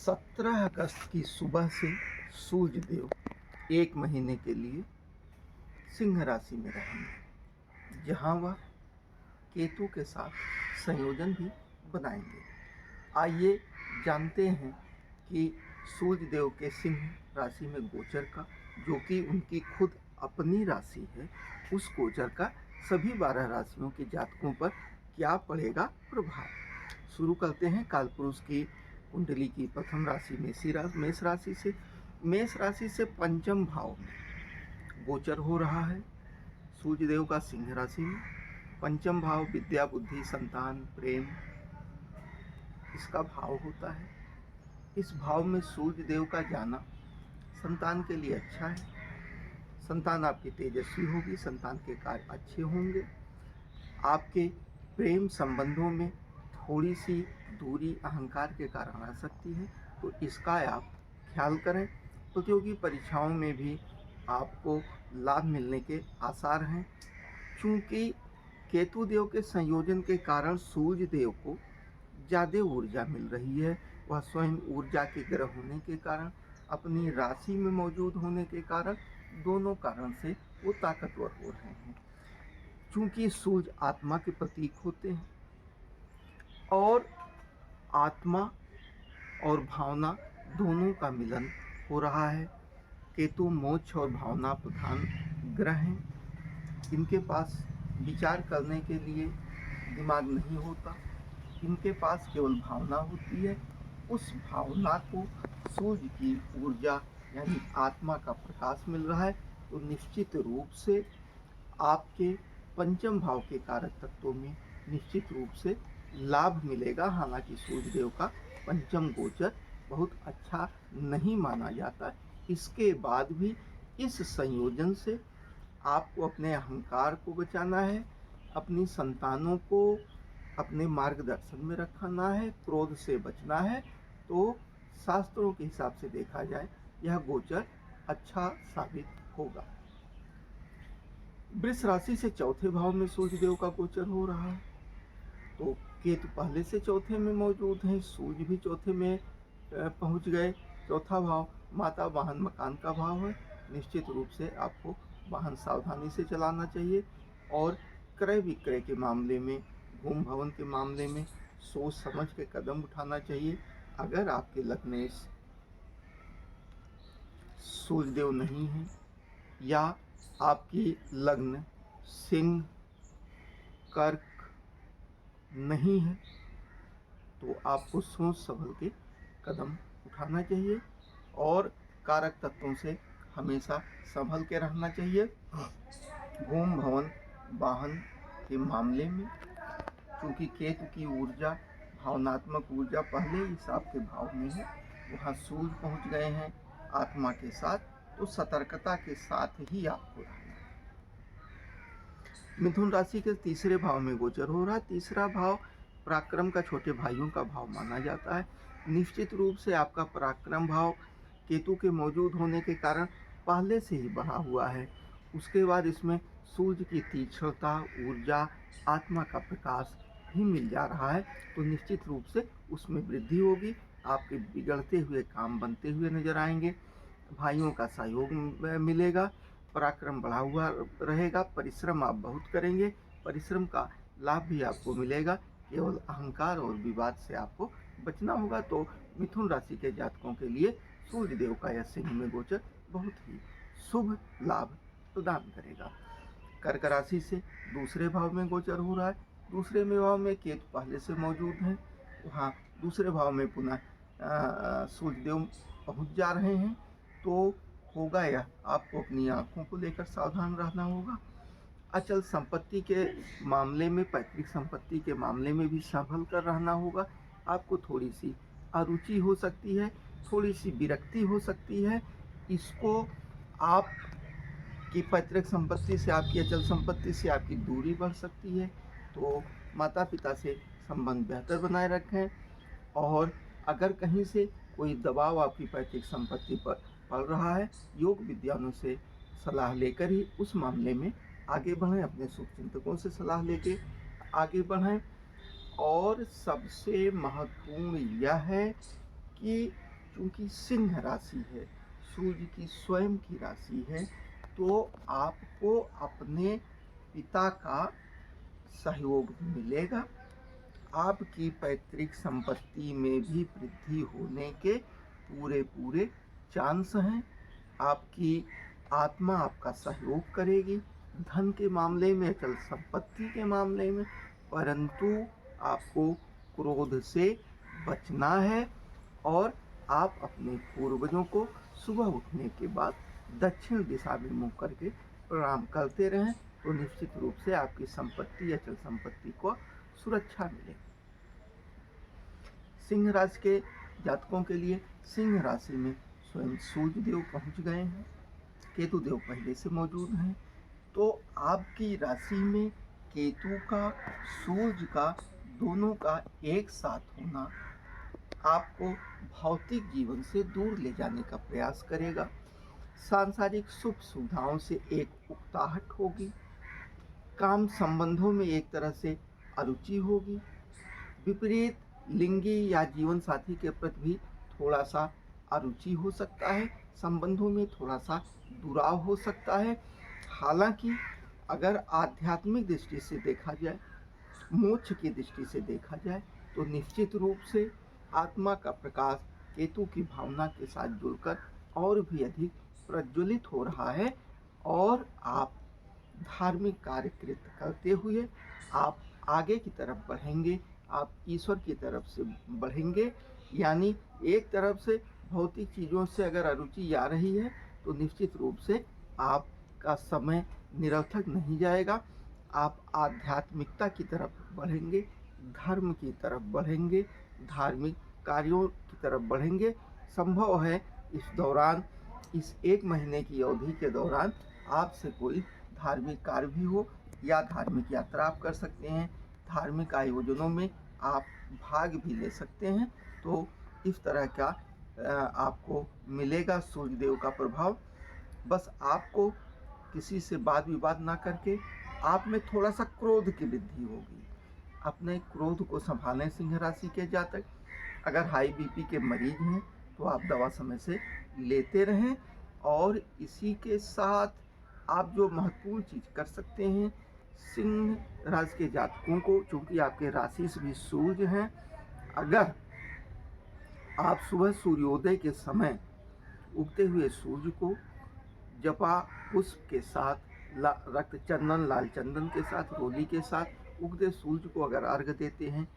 17 अगस्त की सुबह से सूर्य देव 1 महीने के लिए सिंह राशि में रहेंगे, जहां वह केतु के साथ संयोजन भी बनाएंगे। आइए जानते हैं कि सूर्य देव के सिंह राशि में गोचर का, जो कि उनकी खुद अपनी राशि है, उस गोचर का सभी 12 राशियों के जातकों पर क्या पड़ेगा प्रभाव। शुरू करते हैं कालपुरुष की कुंडली की प्रथम राशि मेष राशि से पंचम भाव में गोचर हो रहा है सूर्य देव का सिंह राशि में। पंचम भाव विद्या, बुद्धि, संतान, प्रेम, इसका भाव होता है। इस भाव में सूर्य देव का जाना संतान के लिए अच्छा है। संतान आपकी तेजस्वी होगी, संतान के कार्य अच्छे होंगे। आपके प्रेम संबंधों में थोड़ी सी दूरी अहंकार के कारण आ सकती है, तो इसका आप ख्याल करें। प्रतियोगी परीक्षाओं में भी आपको लाभ मिलने के आसार हैं। चूँकि केतु देव के संयोजन के कारण सूर्य देव को ज़्यादा ऊर्जा मिल रही है। वह स्वयं ऊर्जा के ग्रह होने के कारण, अपनी राशि में मौजूद होने के कारण, दोनों कारण से वो ताकतवर हो रहे हैं। चूँकि सूर्य आत्मा के प्रतीक होते हैं और आत्मा और भावना दोनों का मिलन हो रहा है। केतु मोक्ष और भावना प्रधान ग्रह हैं। इनके पास विचार करने के लिए दिमाग नहीं होता, इनके पास केवल भावना होती है। उस भावना को सूर्य की ऊर्जा यानी आत्मा का प्रकाश मिल रहा है, तो निश्चित रूप से आपके पंचम भाव के कारक तत्वों में निश्चित रूप से लाभ मिलेगा। हालांकि सूर्य देव का पंचम गोचर बहुत अच्छा नहीं माना जाता। इसके बाद भी इस संयोजन से आपको अपने अहंकार को बचाना है, अपनी संतानों को अपने मार्गदर्शन में रखना है, क्रोध से बचना है। तो शास्त्रों के हिसाब से देखा जाए यह गोचर अच्छा साबित होगा। वृष राशि से चौथे भाव में सूर्य देव का गोचर हो रहा है, तो केतु पहले से चौथे में मौजूद हैं, सूर्य भी चौथे में पहुंच गए। चौथा भाव माता, वाहन, मकान का भाव है। निश्चित रूप से आपको वाहन सावधानी से चलाना चाहिए और क्रय विक्रय के मामले में, भूमि भवन के मामले में सोच समझ के कदम उठाना चाहिए। अगर आपके लग्न में सूर्यदेव नहीं है या आपकी लग्न सिंह, कर्क नहीं है, तो आपको सोच संभल के कदम उठाना चाहिए और कारक तत्वों से हमेशा संभल के रहना चाहिए। भूमि भवन वाहन के मामले में क्योंकि केतु की ऊर्जा, भावनात्मक ऊर्जा पहले ही आपके भाव में है, वहाँ सूर्य पहुँच गए हैं आत्मा के साथ, तो सतर्कता के साथ ही आपको रहना है। मिथुन राशि के तीसरे भाव में गोचर हो रहा है। तीसरा भाव पराक्रम का, छोटे भाइयों का भाव माना जाता है। निश्चित रूप से आपका पराक्रम भाव केतु के मौजूद होने के कारण पहले से ही बढ़ा हुआ है। उसके बाद इसमें सूर्य की तीक्ष्णता, ऊर्जा, आत्मा का प्रकाश भी मिल जा रहा है, तो निश्चित रूप से उसमें वृद्धि होगी। आपके बिगड़ते हुए काम बनते हुए नजर आएंगे। भाइयों का सहयोग मिलेगा, पराक्रम बढ़ा हुआ रहेगा। परिश्रम आप बहुत करेंगे, परिश्रम का लाभ भी आपको मिलेगा। केवल अहंकार और विवाद से आपको बचना होगा। तो मिथुन राशि के जातकों के लिए सूर्य देव का यह सिंह में गोचर बहुत ही शुभ लाभ प्रदान करेगा। कर्क राशि से दूसरे भाव में गोचर हो रहा है। दूसरे में भाव में केतु पहले से मौजूद हैं, वहाँ दूसरे भाव में पुनः सूर्य देव पहुँच जा रहे हैं। तो होगा यह, आपको अपनी आँखों को लेकर सावधान रहना होगा। अचल संपत्ति के मामले में, पैतृक संपत्ति के मामले में भी संभल कर रहना होगा। आपको थोड़ी सी अरुचि हो सकती है, थोड़ी सी विरक्ति हो सकती है। इसको आप की पैतृक संपत्ति से, आपकी अचल संपत्ति से आपकी दूरी बढ़ सकती है, तो माता पिता से संबंध बेहतर बनाए रखें। और अगर कहीं से कोई दबाव आपकी पैतृक संपत्ति पर पड़ रहा है, योग विद्वानों से सलाह लेकर ही उस मामले में आगे बढ़ें। अपने शुभ चिंतकों से सलाह लेके आगे बढ़ें। और सबसे महत्वपूर्ण यह है कि चूंकि सिंह राशि है, सूर्य की स्वयं की राशि है, तो आपको अपने पिता का सहयोग मिलेगा। आपकी पैतृक संपत्ति में भी वृद्धि होने के पूरे चांस हैं। आपकी आत्मा आपका सहयोग करेगी धन के मामले में, अचल संपत्ति के मामले में, परंतु आपको क्रोध से बचना है और आप अपने पूर्वजों को सुबह उठने के बाद दक्षिण दिशा में मुँह करके प्रणाम करते रहें, तो निश्चित रूप से आपकी संपत्ति, अचल संपत्ति को सुरक्षा मिलेगी। सिंह राशि के जातकों के लिए सिंह राशि में स्वयं सूर्य देव पहुंच गए हैं, केतु देव पहले से मौजूद हैं, तो आपकी राशि में केतु का, सूर्य का, दोनों का एक साथ होना आपको भौतिक जीवन से दूर ले जाने का प्रयास करेगा। सांसारिक सुख सुविधाओं से एक उकताहट होगी, काम संबंधों में एक तरह से अरुचि होगी, विपरीत लिंगी या जीवन साथी के प्रति भी थोड़ा सा अरुचि हो सकता है, संबंधों में थोड़ा सा दुराव हो सकता है। हालांकि अगर आध्यात्मिक दृष्टि से देखा जाए, मोक्ष की दृष्टि से देखा जाए, तो निश्चित रूप से आत्मा का प्रकाश केतु की भावना के साथ जुड़कर और भी अधिक प्रज्वलित हो रहा है और आप धार्मिक कार्य कृत करते हुए आप आगे की तरफ बढ़ेंगे, आप ईश्वर की तरफ से बढ़ेंगे। यानी एक तरफ से भौतिक चीज़ों से अगर अरुचि आ रही है तो निश्चित रूप से आपका समय निरर्थक नहीं जाएगा, आप आध्यात्मिकता की तरफ बढ़ेंगे, धर्म की तरफ बढ़ेंगे, धार्मिक कार्यों की तरफ बढ़ेंगे। संभव है इस दौरान, इस एक महीने की अवधि के दौरान आपसे कोई धार्मिक कार्य भी हो या धार्मिक यात्रा आप कर सकते हैं, धार्मिक आयोजनों में आप भाग भी ले सकते हैं। तो इस तरह का आपको मिलेगा सूर्यदेव का प्रभाव। बस आपको किसी से वाद विवाद ना करके आप में थोड़ा सा क्रोध की वृद्धि होगी। अपने क्रोध को संभालें सिंह राशि के जातक। अगर हाई बीपी के मरीज हैं तो आप दवा समय से लेते रहें। और इसी के साथ आप जो महत्वपूर्ण चीज़ कर सकते हैं, सिंह राशि के जातकों को, चूँकि आपके राशि से भी सूर्य हैं, अगर आप सुबह सूर्योदय के समय उगते हुए सूर्य को जपा पुष्प के साथ, रक्त चंदन, लाल चंदन के साथ, रोली के साथ उगते सूर्य को अगर अर्घ्य देते हैं,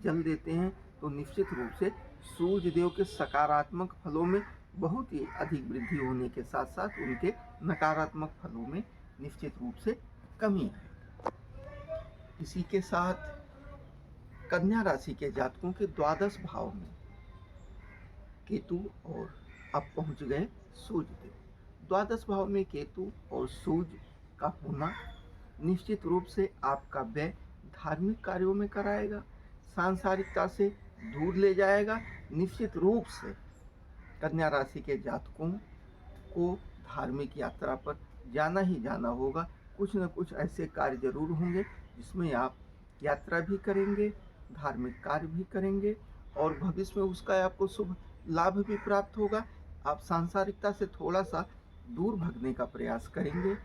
जल देते हैं, तो निश्चित रूप से सूर्य देव के सकारात्मक फलों में बहुत ही अधिक वृद्धि होने के साथ साथ उनके नकारात्मक फलों में निश्चित रूप से कमी है। इसी के साथ कन्या राशि के जातकों के द्वादश भाव में केतु और अब पहुंच गए सूर्य देव। द्वादश भाव में केतु और सूर्य का होना निश्चित रूप से आपका व्यय धार्मिक कार्यों में कराएगा, सांसारिकता से दूर ले जाएगा। निश्चित रूप से कन्या राशि के जातकों को धार्मिक यात्रा पर जाना ही जाना होगा। कुछ न कुछ ऐसे कार्य जरूर होंगे जिसमें आप यात्रा भी करेंगे, धार्मिक कार्य भी करेंगे और भविष्य में उसका आपको शुभ लाभ भी प्राप्त होगा। आप सांसारिकता से थोड़ा सा दूर भागने का प्रयास करेंगे।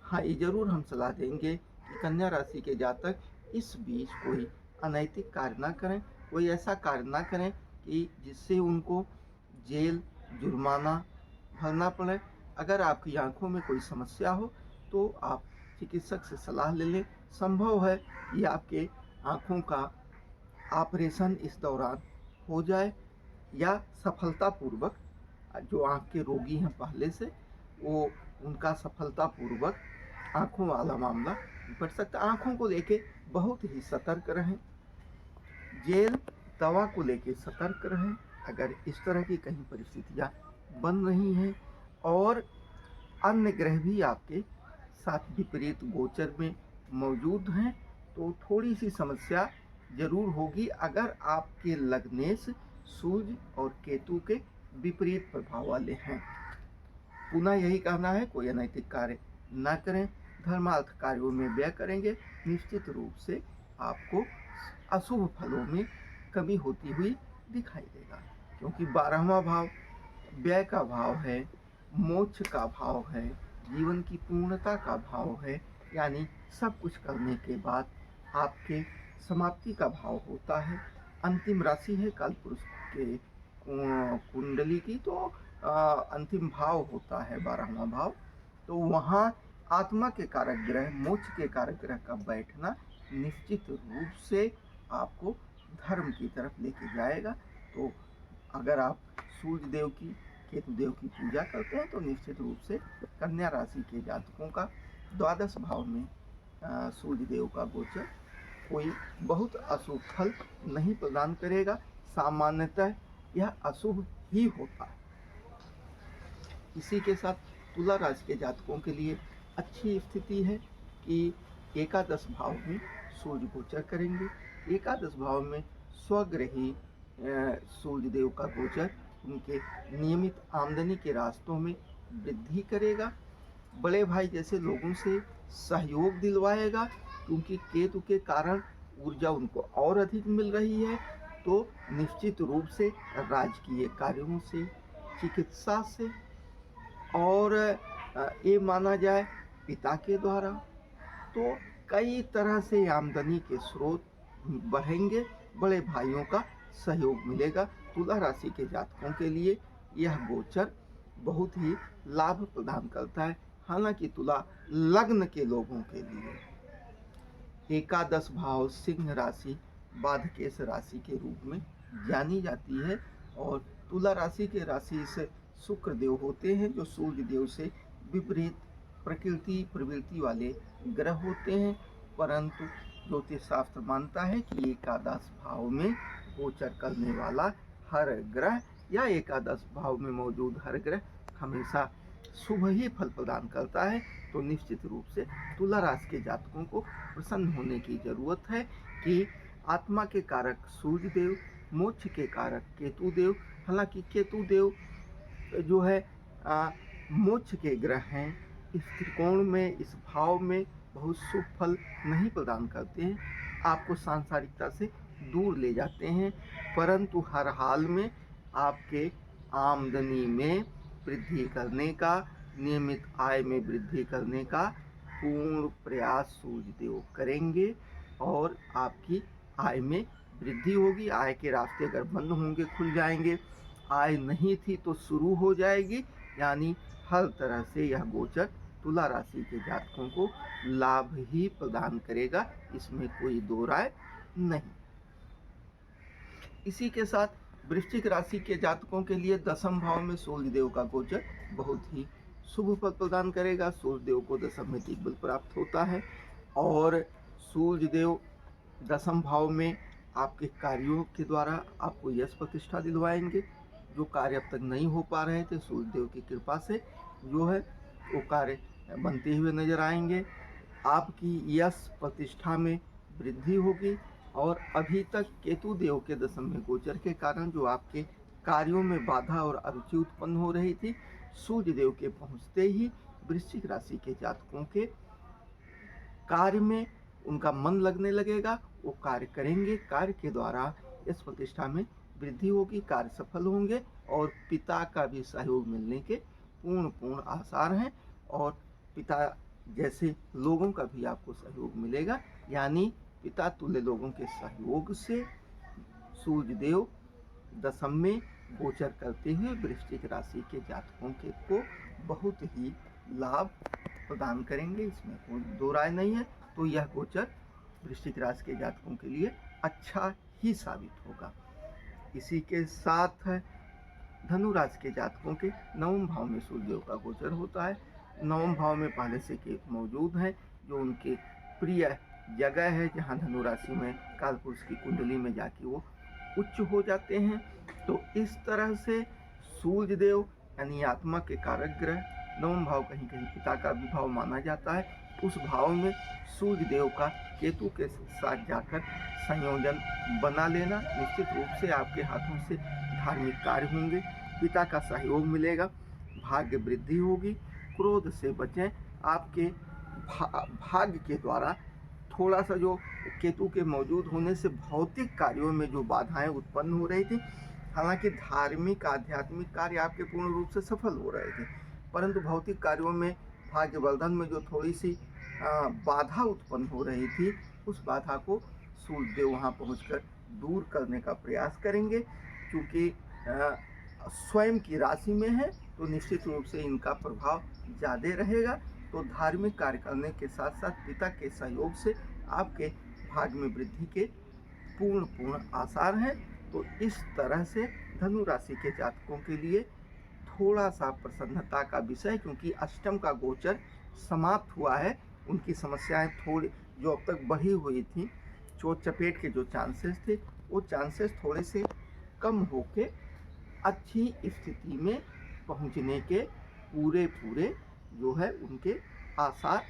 हाँ, ये जरूर हम सलाह देंगे कि कन्या राशि के जातक इस बीच कोई अनैतिक कार्य ना करें, कोई ऐसा कार्य ना करें कि जिससे उनको जेल, जुर्माना भरना पड़े। अगर आपकी आंखों में कोई समस्या हो तो आप चिकित्सक से सलाह ले लें। संभव है कि आपके आंखों का ऑपरेशन इस दौरान हो जाए या सफलतापूर्वक, जो आँख के रोगी हैं पहले से, वो उनका सफलतापूर्वक आँखों वाला मामला निपट सकता है। आँखों को लेके बहुत ही सतर्क रहें, जेल, दवा को लेके सतर्क रहें। अगर इस तरह की कहीं परिस्थितियाँ बन रही हैं और अन्य ग्रह भी आपके साथ विपरीत गोचर में मौजूद हैं, तो थोड़ी सी समस्या जरूर होगी अगर आपके लग्नेश सूर्य और केतु के विपरीत प्रभाव वाले हैं। पुनः यही कहना है, कोई अनैतिक कार्य ना करें, धर्मार्थ कार्यों में व्यय करेंगे, निश्चित रूप से आपको अशुभ फलों में कमी होती हुई दिखाई देगा। क्योंकि 12वां भाव व्यय का भाव है, मोक्ष का भाव है, जीवन की पूर्णता का भाव है, यानी सब कुछ करने के बाद आपके समाप्ति का भाव होता है। अंतिम राशि है कालपुरुष के कुंडली की, तो अंतिम भाव होता है 12वां भाव। तो वहाँ आत्मा के कारक ग्रह, मोक्ष के कारक ग्रह का बैठना निश्चित रूप से आपको धर्म की तरफ लेके जाएगा। तो अगर आप सूर्य देव की, केतु देव की पूजा करते हैं तो निश्चित रूप से कन्या राशि के जातकों का द्वादश भाव में सूर्य देव का गोचर कोई बहुत अशुभ फल नहीं प्रदान करेगा। सामान्यतः यह अशुभ ही होता है। इसी के साथ तुला राशि के जातकों के लिए अच्छी स्थिति है कि एकादश भाव में सूर्य गोचर करेंगे। एकादश भाव में स्वग्रही सूर्य देव का गोचर उनके नियमित आमदनी के रास्तों में वृद्धि करेगा। बड़े भाई जैसे लोगों से सहयोग दिलवाएगा, क्योंकि केतु के कारण ऊर्जा उनको और अधिक मिल रही है। तो निश्चित रूप से राजकीय कार्यों से, चिकित्सा से, और ये माना जाए पिता के द्वारा, तो कई तरह से आमदनी के स्रोत बढ़ेंगे। बड़े भाइयों का सहयोग मिलेगा। तुला राशि के जातकों के लिए यह गोचर बहुत ही लाभ प्रदान करता है। हालांकि तुला लग्न के लोगों के लिए एकादश भाव सिंह राशि बाधकेश राशि के रूप में जानी जाती है, और तुला राशि के राशि से शुक्र देव होते हैं, जो सूर्य देव से विपरीत प्रकृति प्रवृत्ति वाले ग्रह होते हैं। परंतु ज्योतिष शास्त्र मानता है कि एकादश भाव में गोचर करने वाला हर ग्रह या एकादश भाव में मौजूद हर ग्रह हमेशा शुभ ही फल प्रदान करता है। तो निश्चित रूप से तुला राशि के जातकों को प्रसन्न होने की जरूरत है कि आत्मा के कारक सूर्य देव, मोक्ष के कारक केतु देव, हालांकि केतु देव जो है मोक्ष के ग्रह हैं, इस त्रिकोण में, इस भाव में बहुत शुभ फल नहीं प्रदान करते हैं, आपको सांसारिकता से दूर ले जाते हैं। परंतु हर हाल में आपके आमदनी में वृद्धि करने का, नियमित आय में वृद्धि करने का पूर्ण प्रयास सूर्य देव करेंगे, और आपकी आय में वृद्धि होगी। आय के रास्ते अगर बंद होंगे, खुल जाएंगे, आय नहीं थी तो शुरू हो जाएगी। यानी हर तरह से यह गोचर तुला राशि के जातकों को लाभ ही प्रदान करेगा, इसमें कोई दो राय नहीं। इसी के साथ वृश्चिक राशि के जातकों के लिए दशम भाव में सूर्य देव का गोचर बहुत ही शुभ फल प्रदान करेगा। सूर्य देव को दशम में दिग्बल प्राप्त होता है, और सूर्य देव दशम भाव में आपके कार्यों के द्वारा आपको यश प्रतिष्ठा दिलवाएंगे। जो कार्य अब तक नहीं हो पा रहे थे, सूर्य देव की कृपा से जो है वो कार्य बनते हुए नजर आएंगे। आपकी यश प्रतिष्ठा में वृद्धि होगी, और अभी तक केतु देव के दशम में गोचर के कारण जो आपके कार्यों में बाधा और अरुचि उत्पन्न हो रही थी, सूर्य देव के पहुंचते ही वृश्चिक राशि के जातकों के कार्य में उनका मन लगने लगेगा, वो कार्य करेंगे। कार्य के द्वारा इस प्रतिष्ठा में वृद्धि होगी, कार्य सफल होंगे, और पिता का भी सहयोग मिलने के पूर्ण आसार हैं, और पिता जैसे लोगों का भी आपको सहयोग मिलेगा। यानी पिता तुल्य लोगों के सहयोग से सूर्य देव दशम में गोचर करते हुए वृश्चिक राशि के जातकों के को बहुत ही लाभ प्रदान करेंगे, इसमें कोई दो राय नहीं है। तो यह गोचर वृश्चिक राशि के जातकों के लिए अच्छा ही साबित होगा। इसी के साथ धनु राशि के जातकों के नवम भाव में सूर्य देव का गोचर होता है। नवम भाव में पहले से केतु मौजूद है, जो उनके प्रिय जगह है, जहाँ धनु राशि में कालपुरुष की कुंडली में जाके वो उच्च हो जाते हैं। तो इस तरह से सूर्य देव यानी आत्मा के कारक ग्रह, नवम भाव कहीं कहीं पिता का भी भाव माना जाता है, उस भाव में सूर्य देव का केतु के साथ जाकर संयोजन बना लेना निश्चित रूप से आपके हाथों से धार्मिक कार्य होंगे, पिता का सहयोग मिलेगा, भाग्य वृद्धि होगी। क्रोध से बचें। आपके भाग्य के द्वारा थोड़ा सा जो केतु के मौजूद होने से भौतिक कार्यों में जो बाधाएं उत्पन्न हो रही थी, हालांकि धार्मिक आध्यात्मिक कार्य आपके पूर्ण रूप से सफल हो रहे थे, परंतु भौतिक कार्यों में भाग्यवर्धन में जो थोड़ी सी बाधा उत्पन्न हो रही थी, उस बाधा को सूर्यदेव वहाँ पहुँचकर दूर करने का प्रयास करेंगे। क्योंकि स्वयं की राशि में है तो निश्चित रूप से इनका प्रभाव ज़्यादा रहेगा। तो धार्मिक कार्य करने के साथ साथ पिता के सहयोग से आपके भाग्य में वृद्धि के पूर्ण आसार हैं। तो इस तरह से धनु राशि के जातकों के लिए थोड़ा सा प्रसन्नता का विषय, क्योंकि अष्टम का गोचर समाप्त हुआ है। उनकी समस्याएं थोड़ी जो अब तक बढ़ी हुई थी, चोट चपेट के जो चांसेस थे, वो चांसेस थोड़े से कम होके अच्छी स्थिति में पहुंचने के पूरे जो है उनके आसार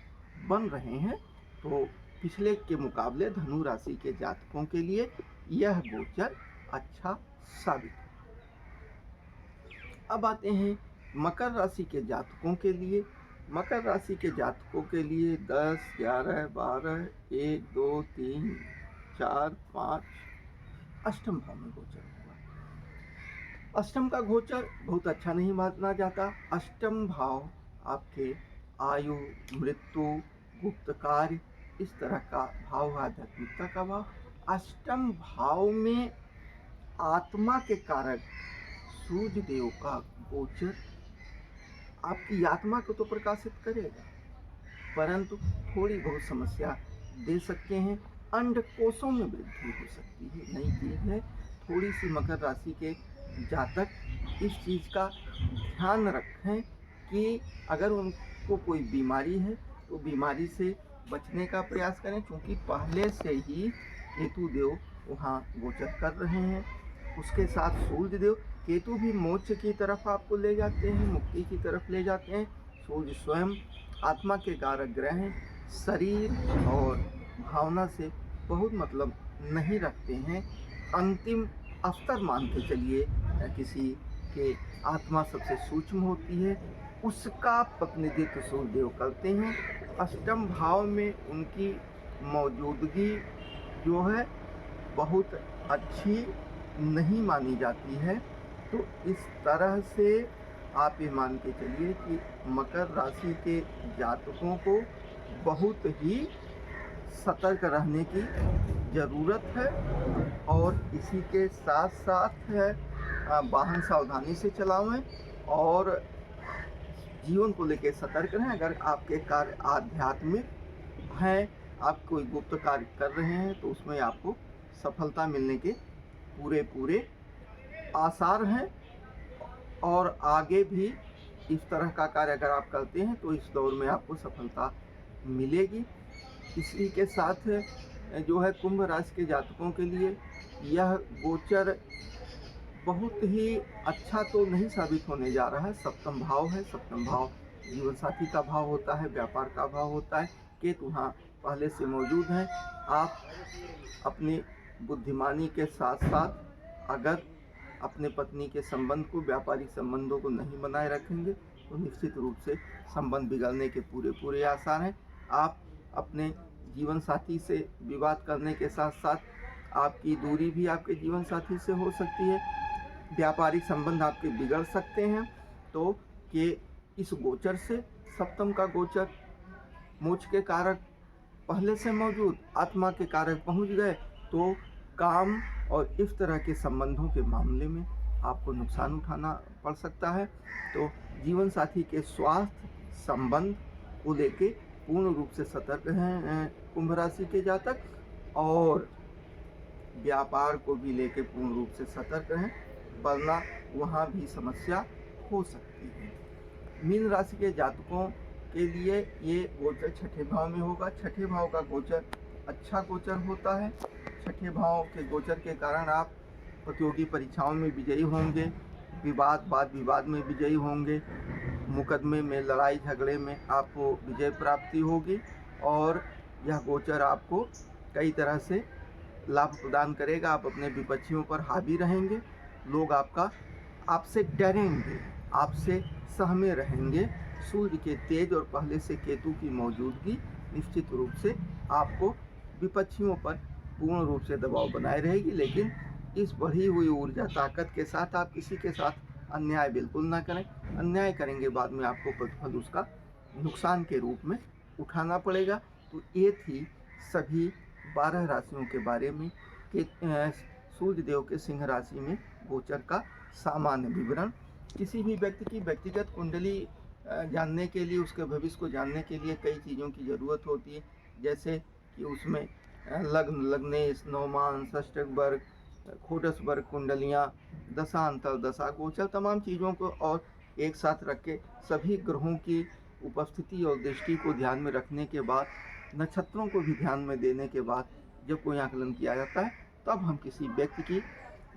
बन रहे हैं। तो पिछले के मुकाबले धनु राशि के जातकों के लिए यह गोचर अच्छा साबित है। अब आते हैं मकर राशि के जातकों के लिए। मकर राशि के जातकों के लिए 10, 11, 12, 1, 2, 3, 4, 5 अष्टम भाव में गोचर हुआ। अष्टम का गोचर बहुत अच्छा नहीं माना जाता। अष्टम भाव आपके आयु, मृत्यु, गुप्त कार्य, इस तरह का भाव, आध्यात्मिकता का भाव। अष्टम भाव में आत्मा के कारक सूर्य देव का गोचर आपकी आत्मा को तो प्रकाशित करेगा, परंतु थोड़ी बहुत समस्या दे सकते हैं। अंडकोशों में वृद्धि हो सकती है, नई चीज है। थोड़ी सी मकर राशि के जातक इस चीज का ध्यान रखें कि अगर उनको कोई बीमारी है तो बीमारी से बचने का प्रयास करें, क्योंकि पहले से ही केतु देव वहाँ गोचर कर रहे हैं। उसके साथ सूर्य देव, केतु भी मोक्ष की तरफ आपको ले जाते हैं, मुक्ति की तरफ ले जाते हैं। सूर्य स्वयं आत्मा के कारक ग्रह हैं, शरीर और भावना से बहुत मतलब नहीं रखते हैं। अंतिम स्तर मान के चलिए, किसी के आत्मा सबसे सूक्ष्म होती है, उसका प्रतिनिधित्व सूर्य देव करते हैं। अष्टम भाव में उनकी मौजूदगी जो है बहुत अच्छी नहीं मानी जाती है। तो इस तरह से आप ये मान के चलिए कि मकर राशि के जातकों को बहुत ही सतर्क रहने की ज़रूरत है। और इसी के साथ साथ वाहन सावधानी से चलावें और जीवन को लेकर सतर्क रहें। अगर आपके कार्य आध्यात्मिक हैं, आप कोई गुप्त कार्य कर रहे हैं, तो उसमें आपको सफलता मिलने के पूरे आसार हैं। और आगे भी इस तरह का कार्य अगर आप करते हैं तो इस दौर में आपको सफलता मिलेगी। इसी के साथ जो है कुंभ राशि के जातकों के लिए यह गोचर बहुत ही अच्छा तो नहीं साबित होने जा रहा है। सप्तम भाव है, सप्तम भाव जीवन साथी का भाव होता है, व्यापार का भाव होता है। केतु वहाँ पहले से मौजूद हैं। आप अपनी बुद्धिमानी के साथ साथ अगर अपने पत्नी के संबंध को, व्यापारिक संबंधों को नहीं बनाए रखेंगे तो निश्चित रूप से संबंध बिगड़ने के पूरे आसार हैं। आप अपने जीवन साथी से विवाद करने के साथ साथ आपकी दूरी भी आपके जीवन साथी से हो सकती है। व्यापारिक संबंध आपके बिगड़ सकते हैं। तो कि इस गोचर से, सप्तम का गोचर मोक्ष के कारक पहले से मौजूद, आत्मा के कारक पहुंच गए, तो काम और इस तरह के संबंधों के मामले में आपको नुकसान उठाना पड़ सकता है। तो जीवन साथी के स्वास्थ्य संबंध को लेके पूर्ण रूप से सतर्क हैं कुंभ राशि के जातक, और व्यापार को भी लेके पूर्ण रूप से सतर्क रहें, वरना वहाँ भी समस्या हो सकती है। मीन राशि के जातकों के लिए ये गोचर छठे भाव में होगा। छठे भाव का गोचर अच्छा गोचर होता है। छठे भाव के गोचर के कारण आप प्रतियोगी परीक्षाओं में विजयी होंगे, वाद विवाद में विजयी होंगे, मुकदमे में, लड़ाई झगड़े में आपको विजय प्राप्ति होगी। और यह गोचर आपको कई तरह से लाभ प्रदान करेगा। आप अपने विपक्षियों पर हावी रहेंगे, लोग आपसे डरेंगे, आपसे सहमे रहेंगे। सूर्य के तेज और पहले से केतु की मौजूदगी निश्चित रूप से आपको विपक्षियों पर पूर्ण रूप से दबाव बनाए रहेगी, लेकिन इस बढ़ी हुई ऊर्जा ताकत के साथ आप किसी के साथ अन्याय बिल्कुल ना करें। अन्याय करेंगे बाद में आपको प्रतिफल उसका नुकसान के रूप में उठाना पड़ेगा। तो ये थी सभी 12 राशियों के बारे में कि सूर्य देव के सिंह राशि में गोचर का सामान्य विवरण। किसी भी व्यक्ति की व्यक्तिगत कुंडली जानने के लिए, उसके भविष्य को जानने के लिए कई चीज़ों की ज़रूरत होती है, जैसे कि उसमें लग्न, लग्नेश, नवमान, षष्टक वर्ग, खोडस वर्ग कुंडलियाँ, दशांतर, दशा गोचर, तमाम चीज़ों को और एक साथ रख के सभी ग्रहों की उपस्थिति और दृष्टि को ध्यान में रखने के बाद, नक्षत्रों को भी ध्यान में देने के बाद जब कोई आकलन किया जाता है, तब हम किसी व्यक्ति की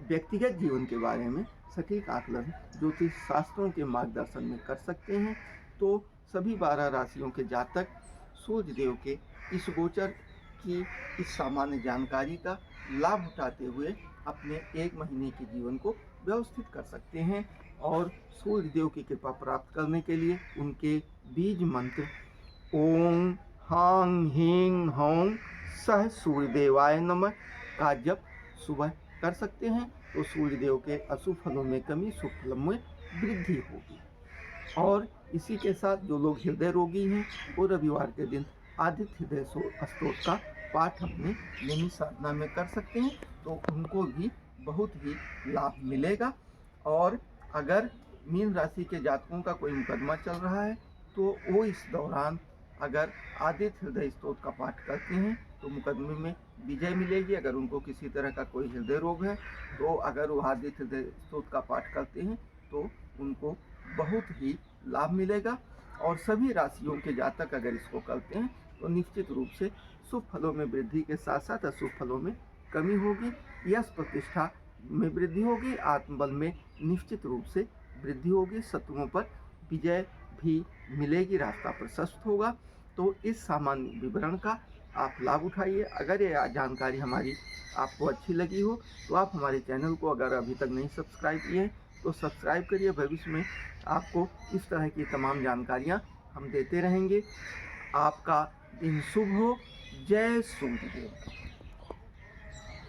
व्यक्तिगत जीवन के बारे में सटीक आकलन ज्योतिष शास्त्रों के मार्गदर्शन में कर सकते हैं। तो सभी 12 राशियों के जातक सूर्य देव के इस गोचर की इस सामान्य जानकारी का लाभ उठाते हुए अपने 1 महीने के जीवन को व्यवस्थित कर सकते हैं। और सूर्य देव की कृपा प्राप्त करने के लिए उनके बीज मंत्र ओम हांग हींग हौं सह सूर्यदेवाय नमः का जप सुबह कर सकते हैं। तो सूर्य देव के अशुभ फलों में कमी, शुभ फलों में वृद्धि होगी। और इसी के साथ जो लोग हृदय रोगी हैं वो रविवार के दिन आदित्य हृदय स्तोत्र का पाठ अपने नियमित साधना में कर सकते हैं, तो उनको भी बहुत ही लाभ मिलेगा। और अगर मीन राशि के जातकों का कोई मुकदमा चल रहा है तो वो इस दौरान अगर आदित्य हृदय स्तोत्र का पाठ करते हैं तो मुकदमे में विजय मिलेगी। अगर उनको किसी तरह का कोई हृदय रोग है तो अगर वो आदित्य हृदय स्तोत्र का पाठ करते हैं तो उनको बहुत ही लाभ मिलेगा। और सभी राशियों के जातक अगर इसको करते हैं तो निश्चित रूप से शुभ फलों में वृद्धि के साथ साथ अशुभ फलों में कमी होगी, यश प्रतिष्ठा में वृद्धि होगी, आत्मबल में निश्चित रूप से वृद्धि होगी, शत्रुओं पर विजय भी मिलेगी, रास्ता प्रशस्त होगा। तो इस सामान्य विवरण का आप लाभ उठाइए। अगर ये जानकारी हमारी आपको अच्छी लगी हो तो आप हमारे चैनल को अगर अभी तक नहीं सब्सक्राइब किए हैं तो सब्सक्राइब करिए। भविष्य में आपको इस तरह की तमाम जानकारियाँ हम देते रहेंगे। आपका दिन शुभ हो। जय सूर्य देव।